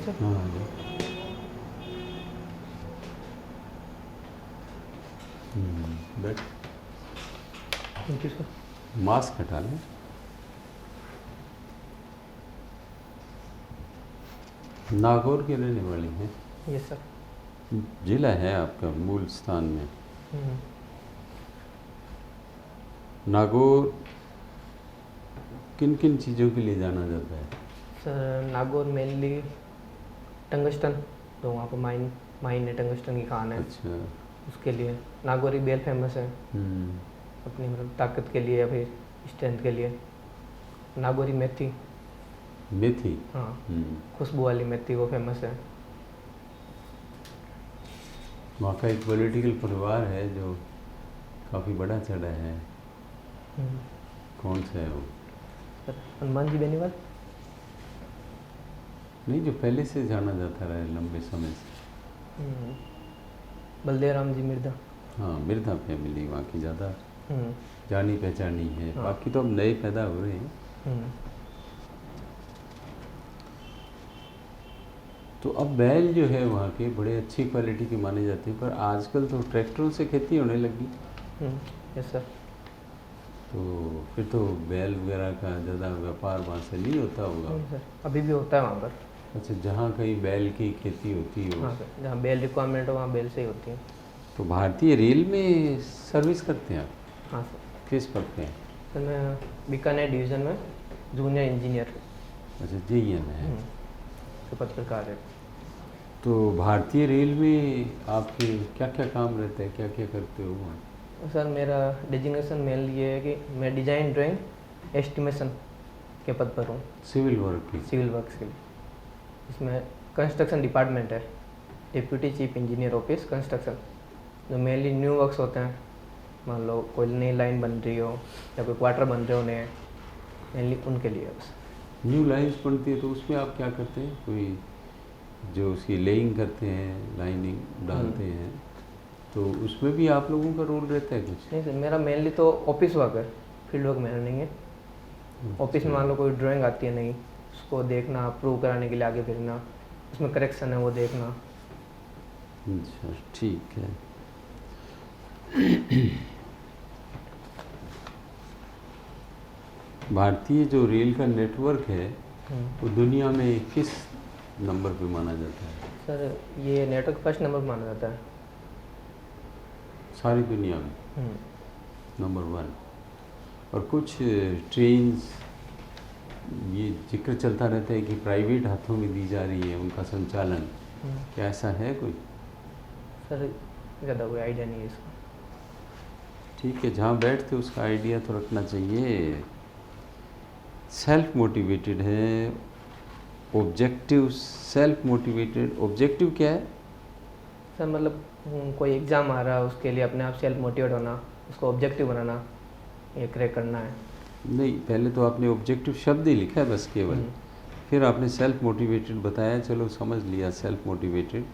Sir. हाँ आ जाओ। बैठ। Thank you sir. मास्क हटा लें। नागौर के रहने वाली हैं? Yes sir. जिला है आपका मूल स्थान में? नागौर किन किन चीज़ों के लिए जाना जाता है? सर नागौर मेनली टंगस्टन, तो वहाँ पर माइन है, टंगस्टन की खान है। अच्छा। उसके लिए नागौरी बेल फेमस है अपनी मतलब ताकत के लिए या फिर स्ट्रेंथ के लिए। नागौरी मेथी, मेथी। हाँ, खुशबू वाली मेथी वो फेमस है। वहाँ का एक पॉलिटिकल परिवार है जो काफ़ी बड़ा चढ़ा है। कौन सा है वो? सर हनुमान जी बेनीवाल। नहीं, जो पहले से जाना जाता रहा है लंबे समय से। बलदेव राम जी मिर्धा। हाँ, मिर्धा फैमिली वहाँ की ज़्यादा जानी पहचानी है। हाँ। बाकी तो अब नए पैदा हो रहे हैं। तो अब बैल जो है वहाँ के बड़े अच्छी क्वालिटी के माने जाते हैं, पर आजकल तो ट्रैक्टरों से खेती होने लगी। Yes sir. तो फिर तो बैल वगैरह का ज़्यादा व्यापार वहाँ से नहीं होता होगा? नहीं सर, अभी भी होता है वहाँ पर। अच्छा, जहाँ कहीं बैल की खेती होती हो। हाँ सर, जहाँ बैल रिक्वायरमेंट हो वहाँ बैल से ही होती है। तो भारतीय रेल में सर्विस करते हैं आप? हाँ सर। किस पद पे हैं? सर मैं बीकानेर डिवीज़न में जूनियर इंजीनियर। अच्छा, JEN है। के पद पर कार्य। तो भारतीय रेल में आपके क्या क्या काम रहता है, क्या क्या करते हो वहाँ? सर मेरा डिजिग्नेशन मेनली ये है कि मैं डिज़ाइन ड्राइंग एस्टिमेशन के पद पर हूँ। सिविल वर्क की? सिविल वर्क्स के लिए। इसमें कंस्ट्रक्शन डिपार्टमेंट है, deputy chief engineer office construction, जो मेनली न्यू वर्क्स होते हैं। मान लो कोई नई लाइन बन रही हो या कोई क्वार्टर बन रहे हो नए, मेनली उनके लिए बस। न्यू लाइन्स बनती है तो उसमें आप क्या करते हैं? कोई जो उसकी लेइंग करते हैं, लाइनिंग डालते हैं, तो उसमें भी आप लोगों का रोल रहता है कुछ? नहीं सर, मेरा मेनली तो ऑफिस वर्क है, फील्ड वर्क मेरा नहीं है। ऑफिस में मान लो कोई ड्राइंग आती है नहीं, उसको देखना, अप्रूव कराने के लिए आगे भेजना, उसमें करेक्शन है वो देखना। अच्छा, ठीक है। भारतीय जो रेल का नेटवर्क है वो दुनिया में किस नंबर पे माना जाता है? सर ये नेटवर्क फर्स्ट नंबर पर माना जाता है सारी दुनिया में नंबर 1। और कुछ ट्रेन्स ये जिक्र चलता रहता है कि प्राइवेट हाथों में दी जा रही है उनका संचालन, क्या ऐसा है कोई? सर ज़्यादा कोई आइडिया नहीं है इसका। ठीक है, जहाँ बैठते उसका आइडिया तो रखना चाहिए। सेल्फ मोटिवेटेड है, ऑब्जेक्टिव सेल्फ मोटिवेटेड। ऑब्जेक्टिव क्या है? सर मतलब कोई एग्ज़ाम आ रहा है उसके लिए अपने आप सेल्फ मोटिवेट होना, उसको ऑब्जेक्टिव बनाना, ये क्रैक करना है। नहीं, पहले तो आपने ऑब्जेक्टिव शब्द ही लिखा है बस केवल, फिर आपने सेल्फ मोटिवेटेड बताया, चलो समझ लिया सेल्फ मोटिवेटेड।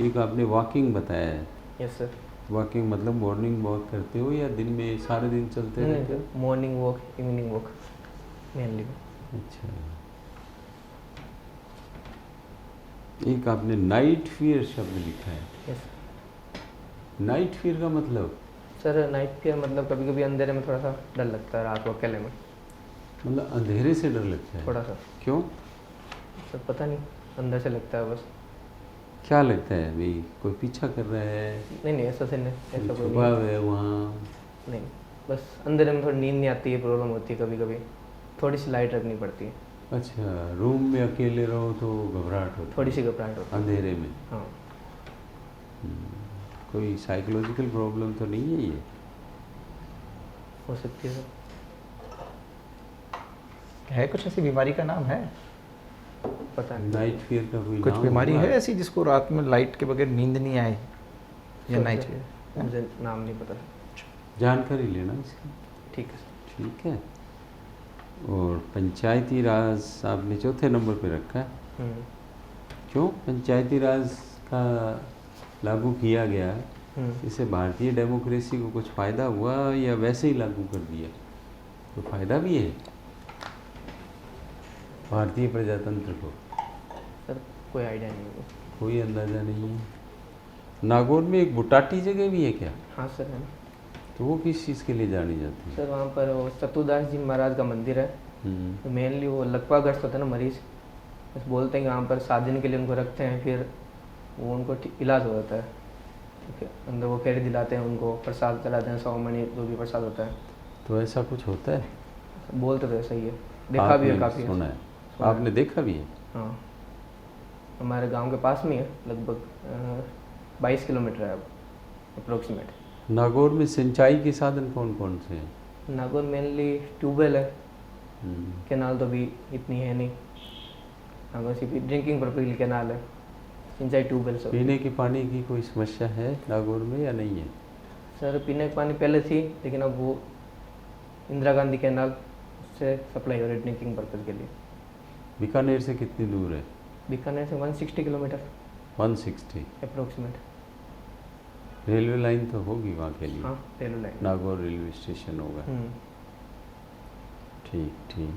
एक आपने वॉकिंग बताया है। Yes sir. वॉकिंग मतलब मॉर्निंग वॉक करते हो या दिन में सारे दिन चलते रहते हो? Morning walk, evening walk mainly. अच्छा। एक आपने नाइट फियर शब्द लिखा है। यस। नाइट फियर का मतलब? सर नाइट फियर मतलब कभी कभी अंधेरे में थोड़ा सा डर लगता है, रात को अकेले में। मतलब अंधेरे से डर लगता है? थोड़ा सा। क्यों? सर पता नहीं, अंदर से लगता है बस। क्या लगता है भाई, कोई पीछा कर रहा है? नहीं ऐसा से नहीं, ऐसा कोई छुपा हुआ है वहाँ? नहीं, बस अंधेरे में थोड़ी नींद नहीं आती है, प्रॉब्लम होती है कभी कभी, थोड़ी सी लाइट रखनी पड़ती है। अच्छा, रूम में अकेले रहो तो घबराहट होती? थोड़ी सी घबराहट होती है अंधेरे में? हाँ। कोई साइकोलॉजिकल प्रॉब्लम तो नहीं है ये? हो सकती है सर। है कुछ ऐसी बीमारी का नाम है? पता नहीं। नाइट फियर का कोई कुछ नाम बीमारी होगा? है ऐसी जिसको रात में लाइट के बगैर नींद नहीं आए, या नाइट सर, फियर? मुझे नाम नहीं पता। जानकारी लेना इसकी। ठीक है सर। ठीक है। और पंचायती राज आपने चौथे नंबर पे रखा है। क्यों पंचायती राज का लागू किया गया? इससे भारतीय डेमोक्रेसी को कुछ फ़ायदा हुआ या वैसे ही लागू कर दिया? तो फ़ायदा भी है भारतीय प्रजातंत्र को? सर कोई आइडिया नहीं है। कोई अंदाज़ा नहीं है। नागौर में एक बुटाटी जगह भी है क्या? हाँ सर है ना। तो वो किस चीज़ के लिए जानी जाती है? सर वहाँ पर वो चतुर्दास जी महाराज का मंदिर है। तो मेनली वो लकवाग्रस्त होता है ना मरीज़, बस बोलते हैं कि वहाँ पर 7 दिन के लिए उनको रखते हैं, फिर वो उनको इलाज हो जाता है। फिर अंदर वो फेरे दिलाते हैं, उनको प्रसाद चलाते हैं, 100 मणि जो भी प्रसाद होता है। तो ऐसा कुछ होता है? बोलते तो ऐसा ही है, देखा भी है आपने काफ़ी। सुना है? सुना है। आपने देखा भी है? हाँ, हमारे गांव के पास में ही है, लगभग 22 किलोमीटर है अप्रोक्सीमेट। नागौर में सिंचाई के साधन कौन कौन से हैं? नागौर मेनली ट्यूबवेल है, हम्म, कैनाल तो भी इतनी है नहीं। नागौर सिर्फ ड्रिंकिंग पर्पज के लिए कैनाल है, सिंचाई ट्यूबवेल सब। पीने के पानी की कोई समस्या है नागौर में या नहीं है? सर पीने का पानी पहले थी, लेकिन अब वो इंदिरा गांधी कैनाल से सप्लाई हो रही है ड्रिंकिंग पर्पज के लिए। बीकानेर से कितनी दूर है? बीकानेर से 160 किलोमीटर 160। अप्रोक्सीमेट। रेलवे लाइन तो होगी वहाँ के लिए? हाँ railway line. Nagaur railway station होगा। हम्म। ठीक ठीक।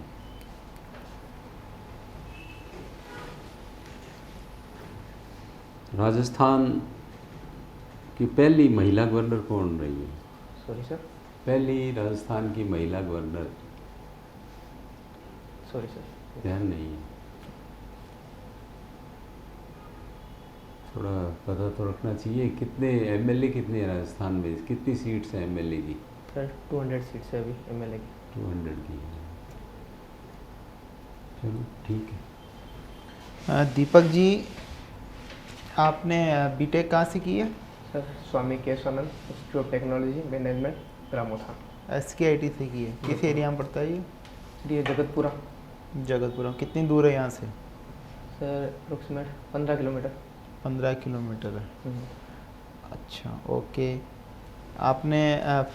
राजस्थान की पहली महिला गवर्नर कौन रही है? Sorry sir. पहली राजस्थान की महिला गवर्नर? Sorry sir. ध्यान नहीं है? थोड़ा पता तो रखना चाहिए। कितने एमएलए कितने हैं राजस्थान में? कितनी सीट्स हैं एमएलए की? सर 200 सीट्स है अभी एमएलए की। 200 की है। चलो ठीक है। दीपक जी, आपने बीटेक कहाँ से की है? Sir Swami Keshvanand institute of technology management Gramothan. SKIT से की है। किस एरिया में पड़ता है ये? ये जगतपुरा। जगतपुरा। कितनी दूर है यहाँ से? Sir approximate 15 kilometre. 15 किलोमीटर है। हम्म। अच्छा, ओके। आपने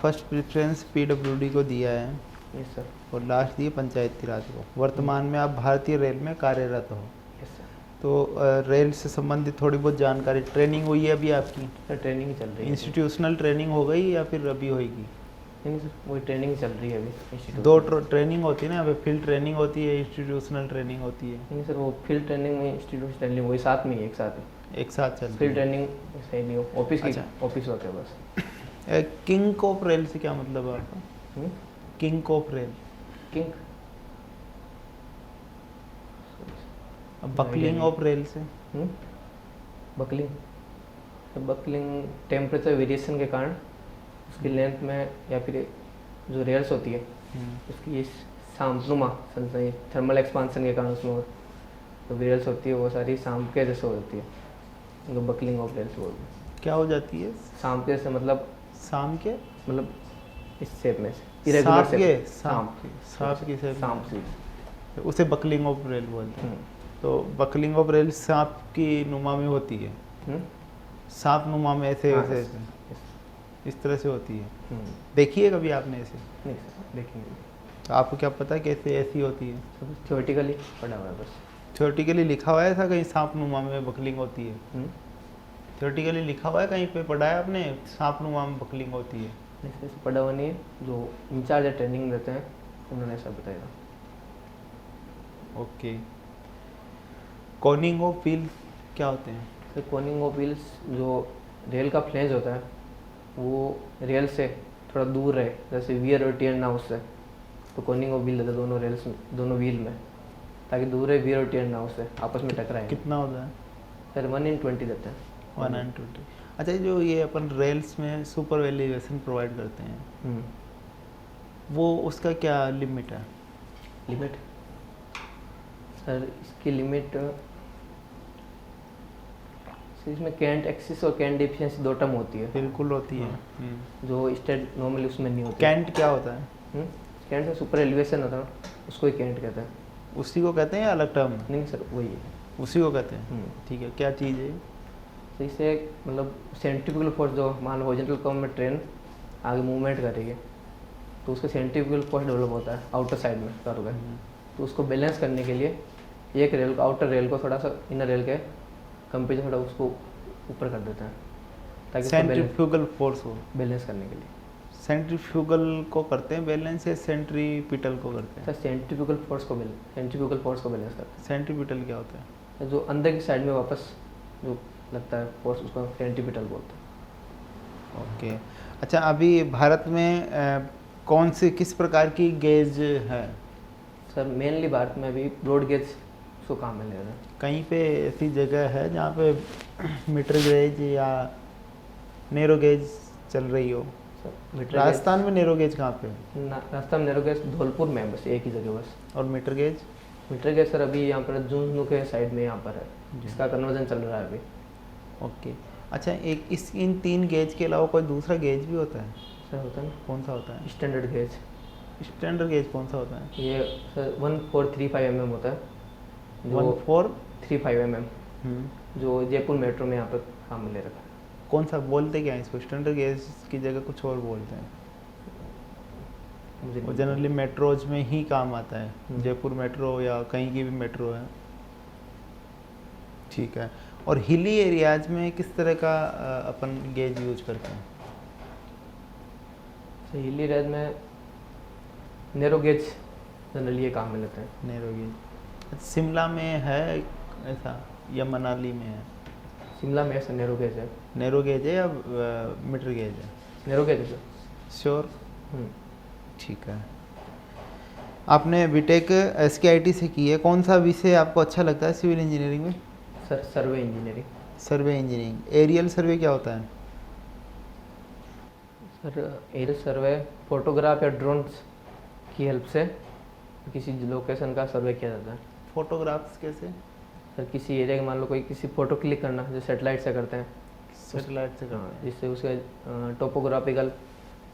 फर्स्ट प्रेफरेंस PWD को दिया है यस सर। और लास्ट दिए पंचायती राज को। वर्तमान में आप भारतीय रेल में कार्यरत हो, यस सर। तो रेल से संबंधित थोड़ी बहुत जानकारी, ट्रेनिंग हुई है अभी आपकी? सर ट्रेनिंग चल रही है। इंस्टीट्यूशनल ट्रेनिंग हो गई या फिर अभी होगी? नहीं सर, वही ट्रेनिंग चल रही है अभी इंस्टीट्यूट। दो ट्रेनिंग होती है ना, अभी फील्ड ट्रेनिंग होती है, इंस्टीट्यूशनल ट्रेनिंग होती है। नहीं सर, वो फील्ड ट्रेनिंग में इंस्टीट्यूट ट्रेनिंग वही साथ में ही, एक साथ ही। एक साथ चल फील्ड ट्रेनिंग सही नहीं हो, ऑफिस की अच्छा। ऑफिस होते हैं बस। किंग ऑफ रेल से क्या मतलब है आपका? हम्म? King of rail? King buckling of rail से? बकलिंग। तो बकलिंग टेम्परेचर वेरिएशन के कारण उसकी लेंथ में या फिर जो रेल्स होती है उसकी ये सामनुमा थर्मल एक्सपांसन के कारण उसमें जो रेल्स होती है वो सारी शाम के जैसे हो जाती है, उनको बकलिंग ऑफ रेल्स बोलते हैं। क्या हो जाती है? शाम के जैसे मतलब शाम के? मतलब इस शेप में से सांप shape। के? सांप सांप की शेप? सांप सी। उसे बकलिंग ऑफ रेल बोलते हैं। हम्म। तो बकलिंग ऑफ रेल सांप की नुमा में होती है? हम्म? सांप नुमा में ऐसे हाँ, ऐसे yes, ऐसे yes। इस तरह से होती है। हम्म। देखी है कभी आपने ऐसे? नहीं सर देखेंगे, तो आपको क्या पता है कैसे ऐसी होती है? सब थियोरेटिकली पढ़ा हुआ है बस। थ्योरेटिकली लिखा हुआ है ऐसा कहीं सांप नुमा में बकलिंग होती है? हम्म? थ्योरेटिकली लिखा हुआ है कहीं पे, पढ़ा है आपने सांप नुमा में बकलिंग होती है? ऐसे पढ़ा हुआ नहीं है, जो इंचार्ज है ट्रेनिंग देते हैं उन्होंने ऐसा बताया। ओके। कॉनिंग ऑफ व्हील क्या होते हैं? तो कॉनिंग ऑफ व्हील्स, जो रेल का फ्लेंज होता है वो रेल से थोड़ा दूर रहे, जैसे वियर और टियर ना उससे, तो कॉनिंग ऑफ व्हील देते हैं दोनों रेल्स में, दोनों व्हील में, ताकि दूर रहे वियर और टियर ना उससे आपस में टकराए। कितना होता है? सर 1/20 देते हैं। 1/20। अच्छा, जो ये अपन रेल्स में सुपर एलिवेशन प्रोवाइड करते हैं हम्म। वो उसका क्या लिमिट है? लिमिट सर इसकी लिमिट इसमें कैंट एक्सिस और कैंट डिफिशिएंसी 2 टर्म होती है, बिल्कुल होती है। हाँ। जो स्टेट नॉर्मली उसमें नहीं होती। कैंट क्या होता है? कैंट से सुपर एलिवेशन होता है, उसको ही कैंट कहते हैं। उसी को कहते हैं या अलग टर्म? नहीं सर वही है। उसी को कहते हैं। हम्म। ठीक है, क्या चीज़ है? तो इससे मतलब सेंट्रीफ्यूगल फोर्स, जो मान लो हॉरिजॉन्टल कॉम में ट्रेन आगे मूवमेंट कर रही है तो उसका सेंट्रीफ्यूगल फोर्स डेवलप होता है आउटर साइड में कर्व में, तो उसको बैलेंस करने के लिए एक रेल को, आउटर रेल को थोड़ा सा इनर रेल के कंपेयर थोड़ा उसको ऊपर कर देते हैं ताकि सेंट्रीफ्यूगल फोर्स हो बैलेंस करने के लिए। सेंट्रीफ्यूगल को करते हैं बैलेंस या सेंट्रीपिटल को करते हैं? सर सेंट्रीफ्यूगल फोर्स को बैलेंस करते हैं। सेंट्रीपिटल क्या होता है? जो अंदर की साइड में वापस जो लगता है फोर्स, उसको सेंटीमीटर बोलते हैं। ओके। अच्छा, अभी भारत में कौन से किस प्रकार की गेज है? सर मेनली भारत में अभी ब्रॉड गेज को काम में ले रहे हैं। कहीं पे ऐसी जगह है जहाँ पे मीटर गेज या नैरो गेज चल रही हो? सर मीटर राजस्थान में नैरो गेज कहाँ पे है? राजस्थान में नैरो गेज धौलपुर में है, बस एक ही जगह बस। और metre gauge? Metre gauge sir अभी यहाँ पर झुंझुनू के साइड में यहाँ पर है, जिसका कन्वर्जन चल रहा है अभी। ओके। अच्छा, एक इन 3 गेज के अलावा कोई दूसरा गेज भी होता है? सर होता है ना कौन सा होता है? Standard gauge. स्टैंडर्ड गेज कौन सा होता है? ये सर 1435 mm होता है, जो 1435 mm जो जयपुर मेट्रो में यहाँ पर काम में ले रखा है। कौन सा बोलते क्या है इसको? स्टैंडर्ड गेज की जगह कुछ और बोलते हैं। मुझे वो जनरली मेट्रोज में ही काम आता है, जयपुर मेट्रो या कहीं की भी मेट्रो है। ठीक है। और हिली एरियाज में किस तरह का अपन गेज यूज करते हैं? हिली एरियाज में नैरो गेज जनरली ये काम में लेते हैं। नैरो गेज शिमला में है ऐसा या मनाली में है? शिमला में ऐसा नैरो गेज है। नैरो गेज है या मीटर गेज है? नैरो गेज है सर। श्योर? ठीक है। आपने बीटेक SKIT से की है, कौन सा विषय आपको अच्छा लगता है सिविल इंजीनियरिंग में? सर सर्वे इंजीनियरिंग। सर्वे इंजीनियरिंग। एरियल सर्वे क्या होता है? सर एरियल सर्वे फोटोग्राफ या ड्रोन्स की हेल्प से किसी लोकेशन का सर्वे किया जाता है। फोटोग्राफ्स कैसे? सर किसी एरिया के मान लो कोई किसी फोटो क्लिक करना जो सेटेलाइट से करते हैं, सैटेलाइट से करते हैं। जिससे उसके टोपोग्राफिकल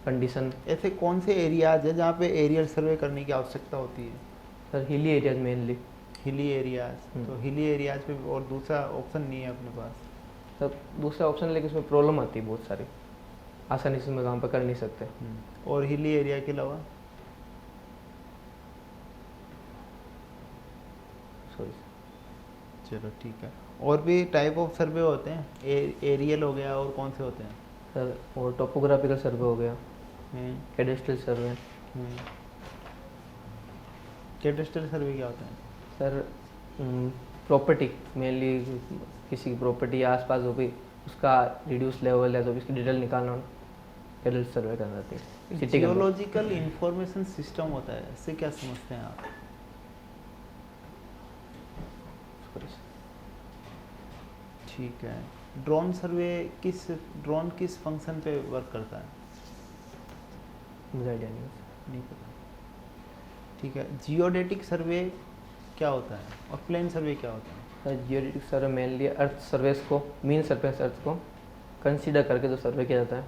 कंडीशन। ऐसे कौन से एरियाज है जहाँ पे एरियल सर्वे करने की आवश्यकता होती है? Sir hilly areas mainly. Hilly areas. तो हिली एरियाज पे और दूसरा ऑप्शन नहीं है अपने पास? सर दूसरा ऑप्शन लेकिन उसमें प्रॉब्लम आती है बहुत सारी, आसानी से उसमें काम पर कर नहीं सकते। और हिली एरिया के अलावा? सॉरी चलो ठीक है। और भी टाइप ऑफ सर्वे होते हैं? एरियल हो गया, और कौन से होते हैं? सर और टोपोग्राफिकल सर्वे हो गया, कैडेस्ट्रल सर्वे। कैडेस्ट्रल सर्वे क्या होता है? सर प्रॉपर्टी मेनली किसी की प्रॉपर्टी आसपास जो भी उसका रिड्यूस लेवल है, जो भी उसकी डिटेल निकालना कैडेस्ट्रल सर्वे करना जाती है। सिटी के अंदर जियोलॉजिकल इंफॉर्मेशन सिस्टम होता है, इससे क्या समझते हैं आप? ठीक है। ड्रोन सर्वे ड्रोन किस फंक्शन पे वर्क करता है? मुझे आइडिया नहीं पता। ठीक है। जियोडेटिक सर्वे क्या होता है और प्लेन सर्वे क्या होता है? सर जियोडेटिक सर्वे मेनली अर्थ सर्वेस को, मीन सरफेस अर्थ को कंसीडर करके जो सर्वे किया जाता है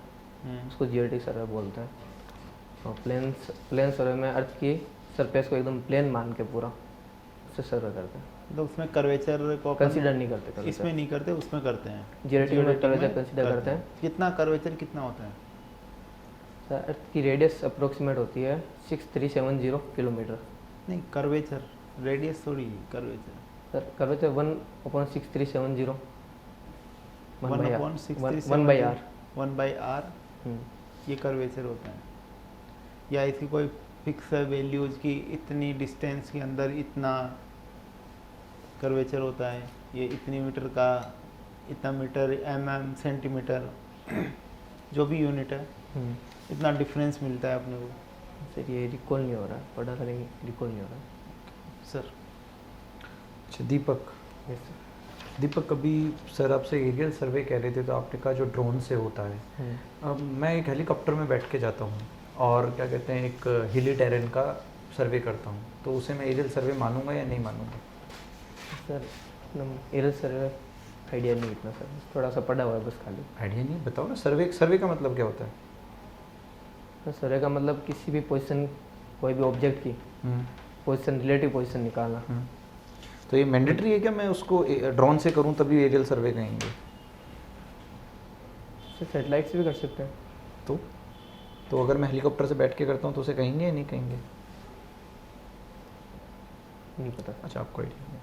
उसको जियोडेटिक सर्वे बोलते हैं। और प्लेन सर्वे में अर्थ की सरफेस को एकदम प्लेन मान के पूरा उससे सर्वे करते हैं। तो उसमें कर्वेचर को कंसीडर नहीं करते, इसमें नहीं करते, उसमें करते हैं। जियोडेटिक में कर्वेचर कंसीडर करते हैं। कितना कर्वेचर कितना होता है? सर अर्थ की रेडियस अप्रोक्सीमेट होती है 6370 किलोमीटर। नहीं, कर्वेचर रेडियस थोड़ी, कर्वेचर। सर कर्वेचर 1/6370 1/6370 1/r ये कर्वेचर होता है। या इसकी कोई फिक्स वैल्यूज की इतनी डिस्टेंस के अंदर इतना कर्वेचर होता है, ये इतनी मीटर का इतना मीटर, सेंटीमीटर जो भी यूनिट है, इतना डिफरेंस मिलता है अपने को। सर ये रिकॉल नहीं हो रहा है, पढ़ा करेंगे, रिकॉल नहीं हो रहा है सर। अच्छा दीपक, यस सर। दीपक कभी सर आपसे एरियल सर्वे कह रहे थे तो आपने कहा जो ड्रोन से होता है। अब मैं एक हेलीकॉप्टर में बैठ के जाता हूँ और क्या कहते हैं एक हिली टेरेन का सर्वे करता हूँ, तो उसे मैं एरियल सर्वे मानूंगा या नहीं मानूंगा? सर एरियल सर्वे आइडिया नहीं इतना सर, थोड़ा सा पढ़ा हुआ है बस खाली। आइडिया नहीं, बताओ ना। सर्वे का मतलब क्या होता है? सर सर्वे का मतलब किसी भी पोजीशन, कोई भी ऑब्जेक्ट की पोजीशन, रिलेटिव पोजीशन निकालना। तो ये मैंडेटरी है क्या मैं उसको ड्रोन से करूँ तभी एरियल सर्वे कहेंगे? सर सेटेलाइट से भी कर सकते हैं। तो अगर मैं हेलीकॉप्टर से बैठ के करता हूँ तो उसे कहेंगे या नहीं कहेंगे? नहीं पता। अच्छा, आपको आइडिया नहीं।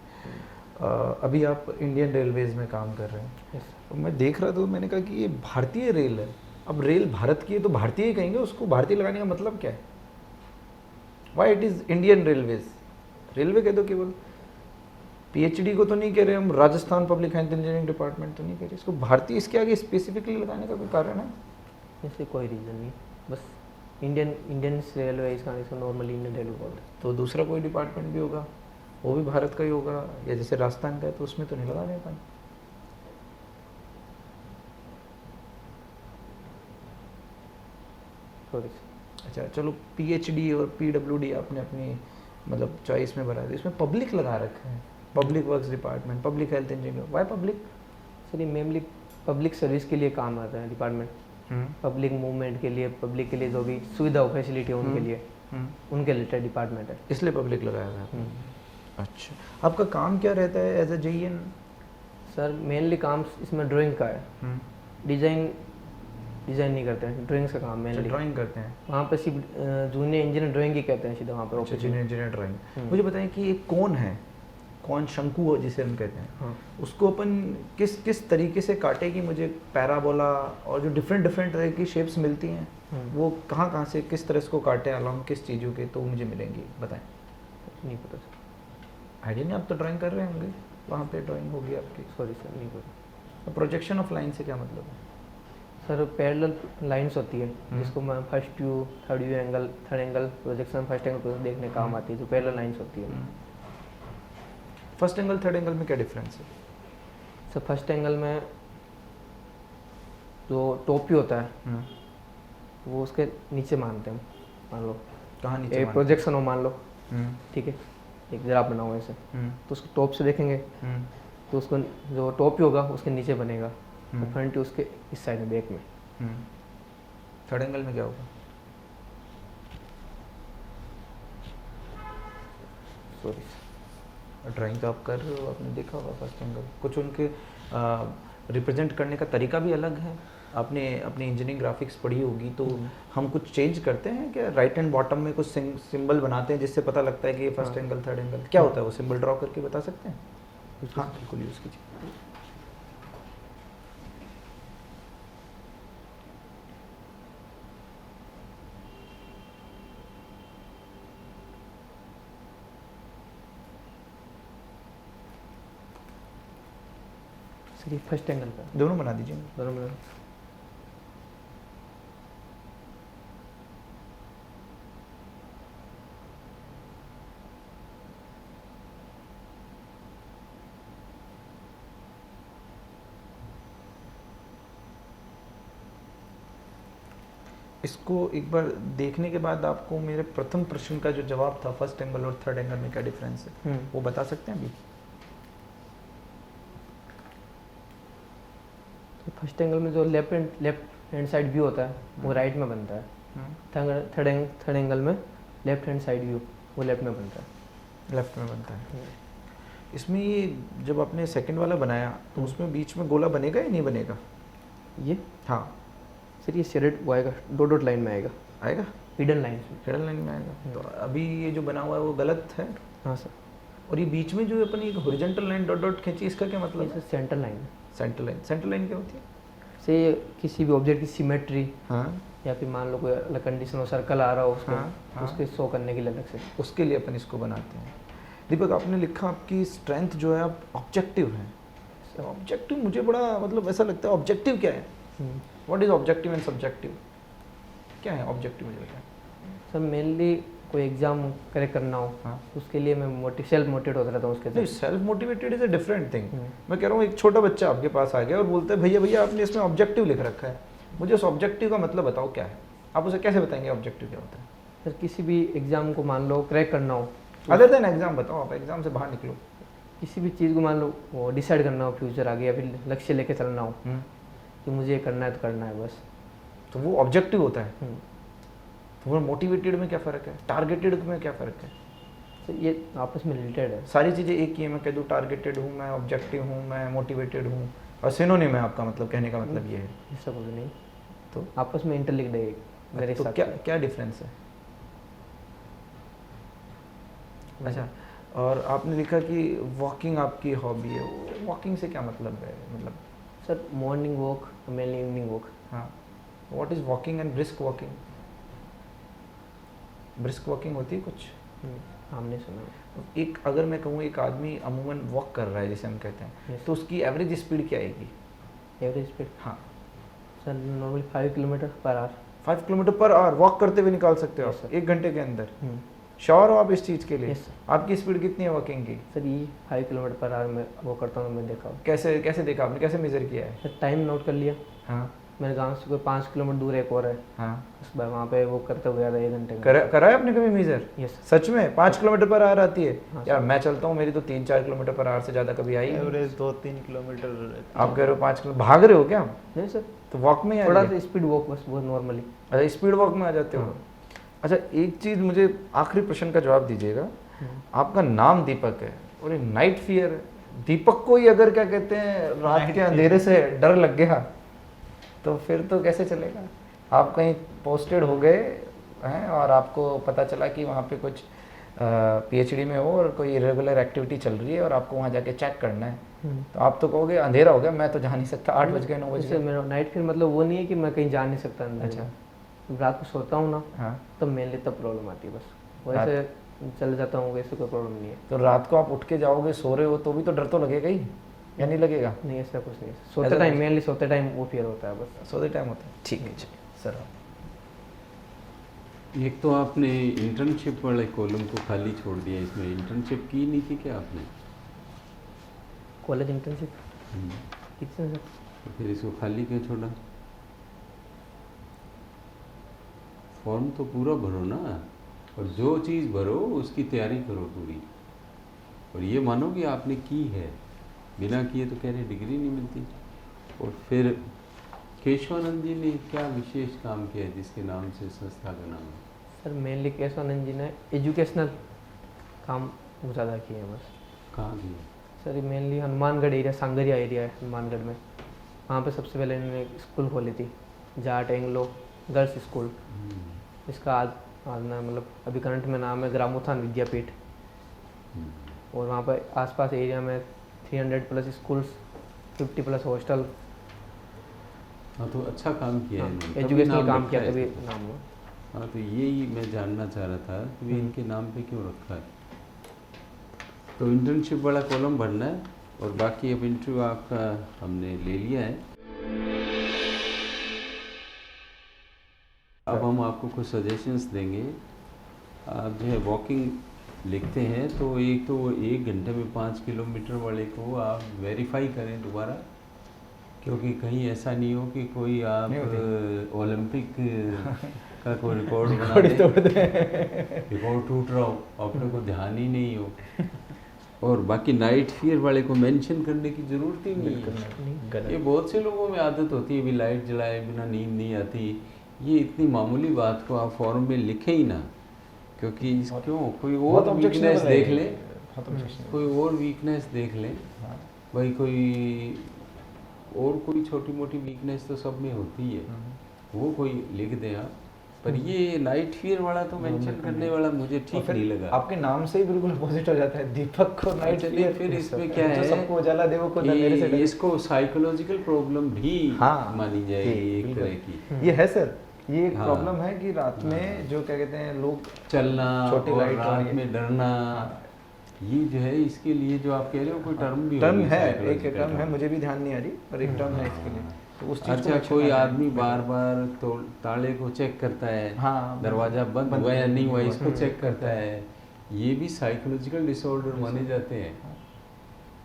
अभी आप इंडियन रेलवेज में काम कर रहे हैं। यस। तो मैं देख रहा था तो मैंने कहा कि ये भारतीय रेल है। अब रेल भारत की है तो भारतीय ही कहेंगे, उसको भारतीय लगाने का मतलब क्या है? Why it is Indian railways? Railway कह दो केवल। पीएचडी को तो नहीं कह रहे हम, Rajasthan public health engineering department तो नहीं कह रहे, इसको भारतीय इसके आगे स्पेसिफिकली लगाने का कोई कारण है? इससे कोई रीज़न नहीं, बस इंडियन रेलवे इसका नॉर्मली इंडियन रेलवे बोलते हैं। तो दूसरा कोई डिपार्टमेंट भी होगा, वो भी भारत का ही होगा, या जैसे राजस्थान का है तो उसमें तो नहीं लगा रहे अपन। सॉरी। अच्छा चलो, पीएचडी और पीडब्ल्यूडी आपने अपनी मतलब चॉइस में भरा, इसमें पब्लिक लगा रखा है, public works department, public health engineer, why public? Sir ये मेनली पब्लिक सर्विस के लिए काम आता है डिपार्टमेंट, पब्लिक मूवमेंट के लिए, पब्लिक के लिए जो भी सुविधा हो, फैसिलिटी हो उनके लिए, उनके रिलेटेड डिपार्टमेंट है, इसलिए पब्लिक लगाया हुआ है। अच्छा, आपका काम क्या रहता है as a JEN? Sir mainly काम इसमें ड्राइंग का है, डिज़ाइन नहीं करते हैं, ड्राइंग्स का काम मेनली। ड्राइंग करते हैं वहाँ पर सिर्फ जूनियर इंजीनियर ड्राइंग ही कहते हैं सीधा वहाँ पर। अच्छा, जूनियर इंजीनियर ड्राइंग। मुझे बताएं कि ये कौन है, कौन शंकु हो जिसे हम कहते हैं, हाँ। उसको अपन किस तरीके से काटे कि मुझे पैराबोला और जो डिफरेंट तरह की शेप्स मिलती हैं, वो कहाँ से किस तरह से काटे अलॉन्ग किस चीज़ों के तो मुझे मिलेंगी, बताएं। नहीं पता सर। आइडिया नहीं, आप तो ड्राइंग कर रहे होंगे, वहाँ पे ड्राइंग होगी आपकी। सॉरी सर, नहीं पता। प्रोजेक्शन ऑफ लाइन से क्या मतलब है? सर पैरेलल लाइंस होती है जिसको मैं first view, third view angle, third angle projection, first angle देखने काम आती है, जो पैरेलल लाइंस होती है। फर्स्ट एंगल थर्ड एंगल में क्या डिफरेंस है? सर फर्स्ट एंगल में जो टॉप व्यू होता है वो उसके नीचे मानते हैं, मान लो कहाँ नीचे? एक प्रोजेक्शन हो मान लो, ठीक है, एक ग्राफ बना हुआ है ऐसे, तो उसको टॉप से देखेंगे तो उसको जो टॉप व्यू होगा उसके नीचे बनेगा, और फ्रंट व्यू उसके इस साइड में, बैक में। थर्ड एंगल में क्या होगा? सॉरी, ड्राइंग तो आप कर रहे हो, आपने देखा होगा फर्स्ट एंगल, कुछ उनके रिप्रेजेंट करने का तरीका भी अलग है। आपने अपनी इंजीनियरिंग ग्राफिक्स पढ़ी होगी, तो हम कुछ चेंज करते हैं क्या, राइट एंड बॉटम में कुछ सिंबल बनाते हैं जिससे पता लगता है कि ये फर्स्ट एंगल थर्ड एंगल क्या होता है, वो सिंबल ड्रॉ करके बता सकते हैं? हाँ बिल्कुल, यूज़ कीजिए। सर ये फर्स्ट एंगल का दोनों बना दीजिए। दोनों में। इसको एक बार देखने के बाद आपको मेरे प्रथम प्रश्न का जो जवाब था फर्स्ट एंगल और थर्ड एंगल में क्या डिफरेंस है, वो बता सकते हैं अभी? तो फर्स्ट एंगल में जो लेफ्ट हैंड साइड व्यू होता है वो राइट में बनता है, थर्ड एंगल में लेफ्ट हैंड साइड व्यू वो लेफ्ट में बनता है। लेफ्ट में बनता है। इसमें ये जब आपने सेकंड वाला बनाया तो उसमें बीच में गोला बनेगा या नहीं बनेगा? ये हाँ सर ये शेडेड वो आएगा, डॉट लाइन में आएगा, आएगा हिडन लाइंस में। हिडन लाइन में आएगा। तो अभी ये जो बना हुआ है वो गलत है। हाँ सर। और ये बीच में जो अपन एक हॉरिजॉन्टल लाइन डॉट खींची, इसका क्या मतलब है? सेंटर लाइन है। सेंटर लाइन क्या होती है? से किसी भी ऑब्जेक्ट की सिमेट्री, हाँ, या फिर मान लो कोई अलग कंडीशन हो, सर्कल आ रहा हो उसको, हाँ। उसके शो करने के लिए अलग से, उसके लिए अपन इसको बनाते हैं। दीपक, आपने लिखा आपकी स्ट्रेंथ जो है ऑब्जेक्टिव है। ऑब्जेक्टिव मुझे बड़ा मतलब ऐसा लगता है, ऑब्जेक्टिव क्या है? What is objective and subjective? क्या है ऑब्जेक्टिव, मुझे बताएं। सर मेनली कोई एग्जाम क्रैक करना हो, हाँ। उसके लिए मैं सेल्फ मोटिवेट होता रहता हूँ उसके नहीं, self motivated is a different thing. मैं कह रहा हूँ एक छोटा बच्चा आपके पास आ गया और बोलता है भैया आपने इसमें ऑब्जेक्टिव लिख रखा है, मुझे उस ऑब्जेक्टिव का मतलब बताओ क्या है। आप उसे कैसे बताएंगे ऑब्जेक्टिव क्या होता है? सर किसी भी एग्जाम को मान लो क्रैक करना हो, अदर देन एग्जाम बताओ, आप एग्जाम से बाहर निकलो। किसी भी चीज़ को मान लो वो डिसाइड करना हो फ्यूचर आगे, या फिर लक्ष्य लेके चलना हो कि मुझे ये करना है तो करना है बस, तो वो ऑब्जेक्टिव होता है। तो मोटिवेटेड में क्या फ़र्क है, टारगेटेड में क्या फ़र्क है? तो ये आपस में रिलेटेड है। सारी चीज़ें एक ही है, मैं कह दूँ टारगेटेड हूँ, मैं ऑब्जेक्टिव हूँ, मैं मोटिवेटेड हूँ, और सिनोनिम है आपका मतलब, कहने का मतलब ये है। ये सब कुछ नहीं, तो आपस में इंटरलिंक्ड है मेरे तो हिसाब क्या से। क्या डिफरेंस है? अच्छा, और आपने लिखा कि वॉकिंग आपकी हॉबी है। वॉकिंग से क्या मतलब है? मतलब sir morning walk, mainly evening walk. हाँ, what is walking and brisk walking? Brisk walking होती है कुछ? हमने सुना। एक अगर मैं कहूँ एक आदमी अमूमन वॉक कर रहा है जैसे हम कहते हैं, Yes. तो उसकी एवरेज स्पीड क्या आएगी? एवरेज स्पीड हाँ, sir normally 5 kilometre per hour. 5 kilometre per hour walk करते हुए निकाल सकते हो Yes, आप sir. 1 घंटे के अंदर? श्योर हो आप इस चीज़ के लिए? Yes, sir. आपकी स्पीड कितनी है वॉकिंग की? सर ये 5 किलोमीटर पर आवर में वो करता हूँ, मैं देखा हूँ। कैसे कैसे देखा आपने, कैसे मेजर किया है? सर टाइम नोट कर लिया, हाँ मेरे गांव से कोई 5 किलोमीटर दूर एक और है, हाँ, बस वहाँ पे वो करते हुए आधा 1 घंटे में। करा है आपने कभी मेजर? यस सच में 5 किलोमीटर पर आवर आती है? हाँ, यार सर। मैं चलता हूँ, मेरी तो 3-4 किलोमीटर पर आवर से ज़्यादा कभी आई नहीं। Average 2-3 kilometre. आप कह रहे हो 5 किलो भाग रहे हो क्या? नहीं सर, तो वॉक में ही आ थोड़ा रही है? सा स्पीड वॉक बस, वो नॉर्मली। अच्छा स्पीड वॉक में आ जाते हो? हाँ। अच्छा एक चीज़ मुझे आखिरी प्रश्न का जवाब दीजिएगा। आपका नाम दीपक है और ये नाइट फियर है, दीपक को ही अगर क्या कहते हैं रात के अंधेरे से डर लग गया तो फिर तो कैसे चलेगा? आप कहीं पोस्टेड हो गए हैं और आपको पता चला कि वहाँ पे कुछ पीएचडी में हो और कोई इरेगुलर एक्टिविटी चल रही है और आपको वहाँ जाके चेक करना है, तो आप तो कहोगे अंधेरा हो गया, मैं तो जा नहीं सकता, 8 बज गए 9 बज जैसे गए। मेरा नाइट फिर मतलब वो नहीं है कि मैं कहीं जा नहीं सकता अंदर। अच्छा। जब रात को सोता हूँ ना, हाँ, तो मेनली तब प्रॉब्लम आती है बस। वैसे चले जाता हूँ, वैसे कोई प्रॉब्लम नहीं है। तो रात को आप उठ के जाओगे, सो रहे हो तो भी तो डर तो लगेगा ही, या नहीं लगेगा? नहीं ऐसा कुछ नहीं है। सोते ऐसा टाइम कुछ- मेनली सोते टाइम वो फियर होता है बस। सोते टाइम होता है? ठीक है सर। एक तो आपने इंटर्नशिप वाले कॉलम को खाली छोड़ दिया, इसमें इंटर्नशिप की नहीं थी क्या आपने? कॉलेज इंटर्नशिप हम्म। कितने सर? तो फिर इसको खाली क्यों छोड़ा? फॉर्म तो पूरा भरो ना, और जो चीज़ भरो उसकी तैयारी करो पूरी, और ये मानो कि आपने की है, बिना किए तो कह रहे डिग्री नहीं मिलती। और फिर केशवानंद जी ने क्या विशेष काम किया है जिसके नाम से संस्था का नाम है? सर मेनली केशवानंद जी ने एजुकेशनल काम ज़्यादा किए हैं बस। कहाँ किया? Sir mainly Hanumangarh area, sangria area है हनुमानगढ़ में, वहाँ पे सबसे पहले इन्होंने स्कूल खोली थी, जाट एंग्लो गर्ल्स स्कूल। इसका आज ना मतलब अभी करंट में नाम है ग्रामोत्थान विद्यापीठ। और वहाँ पर आसपास एरिया में 300+ स्कूल्स, 50+ हॉस्टल। हाँ, तो अच्छा काम किया है इन्होंने, तभी एजुकेशनल नाम काम रखा किया है तभी इसका। नाम हुआ। हाँ, तो यही मैं जानना चाह रहा था कि भी इनके नाम पे क्यों रखा है। तो इंटर्नशिप वाला कॉलम भरना है, और बाकी अब इंटरव्यू आपका हमने ले लिया है। अब हम आपको कुछ सजेशंस देंगे। आप जो है वॉकिंग लिखते हैं तो एक तो 1 घंटे में 5 किलोमीटर वाले को आप वेरीफाई करें दोबारा, क्योंकि कहीं ऐसा नहीं हो कि कोई आप ओलंपिक का कोई रिकॉर्ड बना दे, रिकॉर्ड टूट रहा हो, अपने को ध्यान ही नहीं हो। और बाकी नाइट फियर वाले को मेंशन करने की ज़रूरत ही नहीं है। ये बहुत से लोगों में आदत होती है भी लाइट जलाए बिना नींद नहीं आती। ये इतनी मामूली बात को आप फॉर्म में लिखें ही ना, क्योंकि क्यों कोई और वीकनेस देख ले, कोई और वीकनेस देख ले भाई, कोई छोटी मोटी वीकनेस तो सब में होती है, वो कोई लिख दे आप। पर ये नाइट फियर वाला तो मेंशन करने वाला मुझे ठीक नहीं लगा। आपके नाम से ही बिल्कुल अपोजिट हो जाता है, दीपक को नाइट चलिए फिर इसमें क्या है, सबको उजाला दे वो खुद अंधेरे से डरे। इसको साइकोलॉजिकल प्रॉब्लम भी हाँ, मानी जाएगी एक बिल्कुल। तरह की। ये है सर, ये एक हाँ। प्रॉब्लम है कि रात में जो क्या कहते हैं लोग चलना छोटी और लाइट रात और में डरना, ये जो है इसके लिए जो आप कह रहे हो कोई टर्म भी टर्म होगी, है, एक psychological टर्म है, term। मुझे भी ध्यान नहीं आ रही, पर एक टर्म है इसके लिए। तो उस चीज को अच्छा, mention कोई करना है। आदमी बार बार तो ताले को चेक करता है, हाँ, दरवाजा बंद बंद हुआ या नहीं हुआ हुआ। इसको चेक करता है, ये भी साइकोलॉजिकल डिसऑर्डर माने जाते हैं।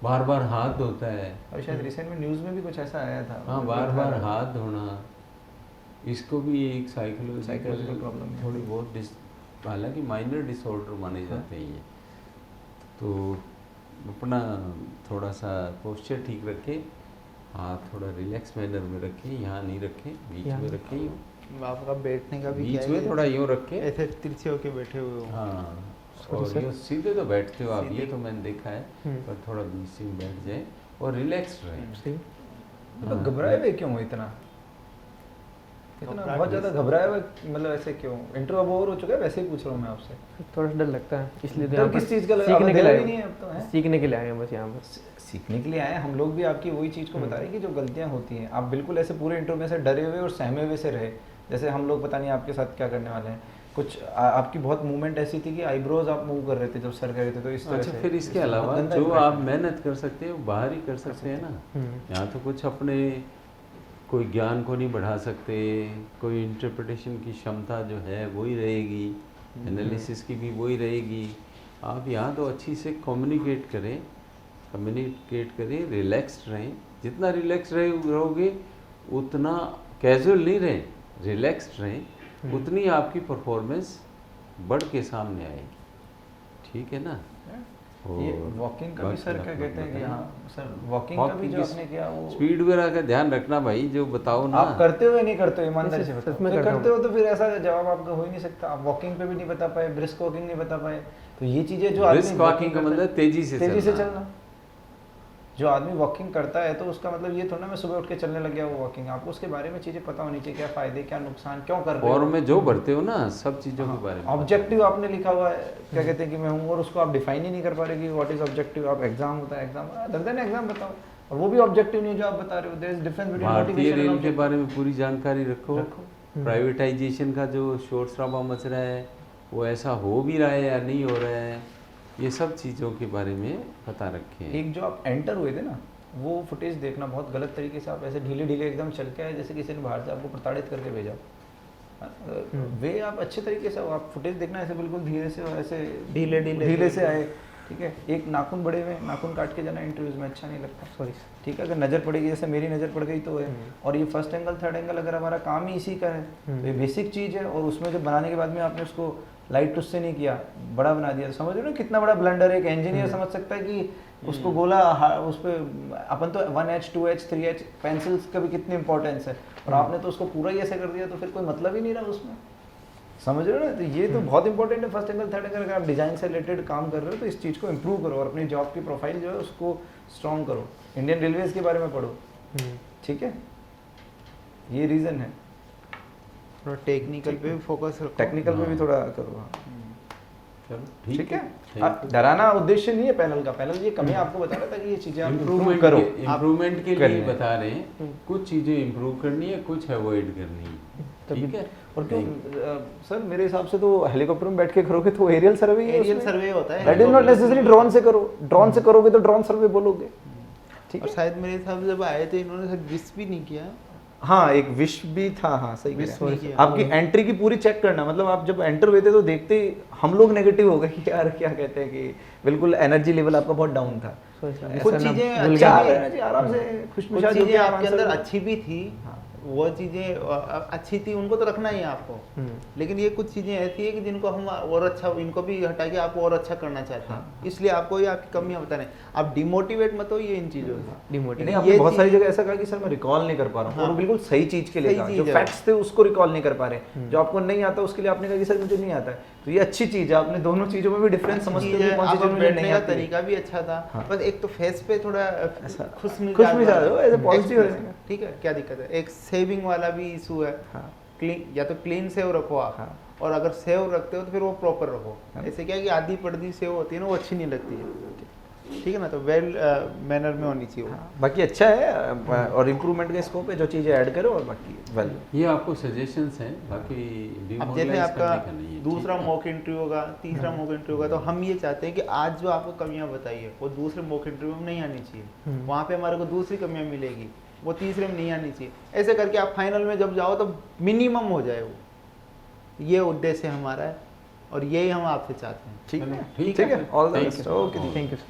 बार बार हाथ धोता है, और शायद रिसेंट में न्यूज़ में भी कुछ ऐसा आया था। हाँ, बार बार हाथ धोना, इसको भी एक Psychological साइकोलॉजिकल problem है। थोड़ी बहुत हालांकि माइनर डिसऑर्डर माने जाते हैं ये। तो अपना थोड़ा सा पोस्चर ठीक रखें, हाथ थोड़ा रिलैक्स मैनर में रखें, यहाँ नहीं रखें, बीच में रखें, यूँ आपका बैठने का भी बीच क्या में है? थोड़ा यूँ रखें। ऐसे तिरछे होके बैठे हुए हो। हाँ, Sorry, और sir. यूँ सीधे तो बैठते हो आप, ये सीधे। तो मैंने देखा है, हम्म। पर थोड़ा बीच से बैठ जाए और रिलैक्स रहें। सही। तो घबराए हुए क्यों हो इतना बहुत ज्यादा घबराए हुए, मतलब ऐसे क्यों? इंटरव्यू अब ओवर हो चुका है, वैसे ही पूछ रहा हूँ मैं आपसे। थोड़ा सा डर लगता है, इसलिए तो डर यहाँ पर किस चीज़ का लगा? सीखने के अंधेरा लिए भी आए नहीं हैं। है अब तो, हैं? सीखने के लिए आए हैं बस यहाँ पर। सीखने के लिए आए हैं हम लोग भी, आपकी वही चीज़ को बता रहे हैं कि जो गलतियाँ होती हैं, आप बिल्कुल ऐसे पूरे इंटरव्यू में से डरे हुए और सहमे हुए से रहे, जैसे हम लोग पता नहीं आपके साथ क्या करने वाले हैं। कुछ आपकी बहुत मूवमेंट ऐसी थी कि आईब्रोज आप मूव कर रहे थे जब सर कह रहे थे, तो इस तरह अच्छा, से फिर इसके बहुत अलावा गंदा जो impact आप है। मेहनत कर सकते हैं वो बाहर ही कर सकते हैं ना। हम्म। यहाँ तो कुछ अपने कोई ज्ञान को नहीं बढ़ा सकते, कोई इंटरप्रिटेशन की क्षमता जो है वही रहेगी, एनालिसिस की भी वही रहेगी। आप यहाँ तो अच्छी से कम्युनिकेट करें, रिलैक्स्ड रहें। जितना रिलैक्स रहोगे उतना, कैजुअल नहीं रहें, रिलैक्स्ड रहें, उतनी आपकी परफॉर्मेंस बढ़ के सामने आएगी। ठीक है ना। ये वॉकिंग का भी बाकी सर क्या आप कहते हैं कि बताएं। हाँ सर, वॉकिंग का भी जो आपने किया वो स्पीड वगैरह का ध्यान रखना भाई, जो बताओ ना। आप करते हो या नहीं करते हो, ईमानदारी से सच बताओ। में तो करता करते हो तो फिर ऐसा जवाब आपका हो ही नहीं सकता। आप वॉकिंग पे भी नहीं बता पाए, ब्रिस्क वॉकिंग नहीं बता पाए, तो ये चीजें जो आदमी ब्रिस्क वॉकिंग का मतलब तेजी से चलना। जो आदमी वॉकिंग करता है तो उसका मतलब ये थोड़ा ना मैं सुबह उठ के चलने लग गया वो वॉकिंग। आपको उसके बारे में चीजें पता होनी चाहिए, क्या फायदे क्या नुकसान, क्यों कर रहे हो। और में जो भरते हो ना सब चीजों के बारे में ऑब्जेक्टिव आपने लिखा हुआ है, क्या कहते हैं कि मैं हूँ, और उसको आप डिफाइन ही नहीं कर पा रहे कि व्हाट इज ऑब्जेक्टिव। आप एग्जाम होता है, एग्जाम दर्दन एग्जाम बताओ, और वो भी ऑब्जेक्टिव नहीं है जो आप बता रहे हो। देयर इज डिफरेंस बिटवीन भारतीय मोटिवेशन रेल एंड के बारे में पूरी जानकारी रखो। रखो। प्राइवेटाइजेशन का जो शोर शराबा मच रहा है वो ऐसा हो भी रहा है या नहीं हो रहा है, ये सब चीज़ों के बारे में पता रखें। एक जो आप एंटर हुए थे ना, वो फुटेज देखना बहुत गलत तरीके से। आप ऐसे ढीले ढीले एकदम चल के आए जैसे किसी ने बाहर से आपको प्रताड़ित करके भेजा। वे आप अच्छे तरीके से आप फुटेज देखना ऐसे बिल्कुल धीरे से और ऐसे ढीले से आए। ठीक है, एक नाखून बड़े हुए, नाखून काट के जाना इंटरव्यूज में अच्छा नहीं लगता। सॉरी। ठीक है, अगर नज़र पड़ेगी जैसे मेरी नज़र पड़ गई तो है। और ये फर्स्ट एंगल थर्ड एंगल अगर हमारा काम ही इसी का है तो ये बेसिक चीज़ है। और उसमें जब बनाने के बाद में आपने उसको लाइट उससे नहीं किया, बड़ा बना दिया, तो समझ रहे हो ना कितना बड़ा ब्लंडर है। एक इंजीनियर समझ सकता है कि उसको गोला उस पर अपन तो 1H 2H 3H पेंसिल्स का भी कितनी इंपॉर्टेंस है, और आपने तो उसको पूरा ही ऐसे कर दिया, तो फिर कोई मतलब ही नहीं रहा उसमें। समझ रहे हो ना। तो ये तो बहुत इंपॉर्टेंट है फर्स्ट एंगल थर्ड एंगल। अगर आप डिजाइन से रिलेटेड काम कर रहे हो तो इस चीज़ को इम्प्रूव करो और अपनी जॉब की प्रोफाइल जो है उसको स्ट्रॉन्ग करो। इंडियन रेलवेज के बारे में पढ़ो। ठीक है, ये रीज़न है। थोड़ा टेक्निकल पे भी फोकस रखो, टेक्निकल पे भी थोड़ा करो। हाँ, चलो ठीक है। डराना उद्देश्य नहीं है पैनल का। पैनल ये कमियां आपको बता रहा था कि ये चीजें आप इम्प्रूव करो। इम्प्रूवमेंट के करनी लिए है। बता रहे हैं, कुछ चीज़ें इम्प्रूव करनी है, कुछ अवॉइड करनी है। ठीक है। और क्यों सर, मेरे हिसाब से तो हेलीकॉप्टर में बैठ के करोगे तो एरियल सर्वे ही है। एरियल सर्वे होता है, that is not necessary drone से करो। ड्रोन से करोगे तो ड्रोन सर्वे बोलोगे। ठीक और है। शायद मेरे हिसाब से जब आए थे इन्होंने शायद विश भी नहीं किया। हाँ, एक विश भी था। हाँ सही विश कह रहे नहीं हैं। किया। आपकी एंट्री की पूरी चेक करना, मतलब आप जब एंटर हुए थे तो देखते ही हम लोग नेगेटिव हो गए कि यार क्या कहते हैं कि बिल्कुल एनर्जी लेवल आपका बहुत डाउन था। कुछ चीजें आराम से कुछ खुशमिजाज चीजें होके आप आपके आंसर अंदर दो। अच्छी भी थी, वो चीजें अच्छी थी, उनको तो रखना ही है आपको। लेकिन ये कुछ चीजें ऐसी है कि जिनको हम और अच्छा, इनको भी हटा के आपको और अच्छा करना चाहते हैं। इसलिए आपको ये आपकी कमियां बता रहे हैं। आप डिमोटिवेट मत हो ये इन चीजों से। डिमोटिवेट नहीं, आपने बहुत सारी जगह ऐसा कहा कि सर मैं रिकॉल नहीं कर पा रहा हूँ। और वो बिल्कुल सही चीज के लिए सही कहा। चीज जो है। फैक्ट्स थे उसको रिकॉल नहीं कर पा रहे। जो आपको नहीं आता उसके लिए आपने कहा कि सर मुझे नहीं आता है। तो ये अच्छी चीज है, आपने दोनों चीजों में भी डिफरेंस समझते हो कि कौन सी चीज मुझे नहीं आती है। तरीका भी अच्छा था। बस एक तो फेस पे थोड़ा खुश खुशमिजाज हो, ऐसे पॉजिटिव रहने का। ठीक है, क्या दिक्कत है। एक सेविंग वाला भी इशू है। क्लीन, या तो क्लीन सेव रखो आप, और अगर सेव रखते हो तो फिर वो प्रॉपर रखो। ऐसे क्या है कि आधी पड़दी सेव होती है ना, वो अच्छी नहीं लगती है। ठीक है ना, तो वेल मैनर में होनी चाहिए। बाकी अच्छा है और इम्प्रूवमेंट का स्कोप है। जो चीजें ऐड करो और बाकी वेल। ये आपको सजेशंस हैं, बाकी अब जैसे demoralize आपका करने का नहीं है। दूसरा ठीक है? मॉक इंटरव्यू होगा, तीसरा मॉक इंटरव्यू होगा, तो हम ये चाहते हैं कि आज जो आपको कमियां बताई है वो दूसरे मॉक इंटरव्यू में नहीं आनी चाहिए। वहाँ पे हमारे को दूसरी कमियां मिलेगी, वो तीसरे में नहीं आनी चाहिए। ऐसे करके आप फाइनल में जब जाओ तो मिनिमम हो जाए वो। ये उद्देश्य हमारा है और यही हम आपसे चाहते हैं। ठीक है, ठीक ठीक है। All the Thank best. you. Okay, thank you sir.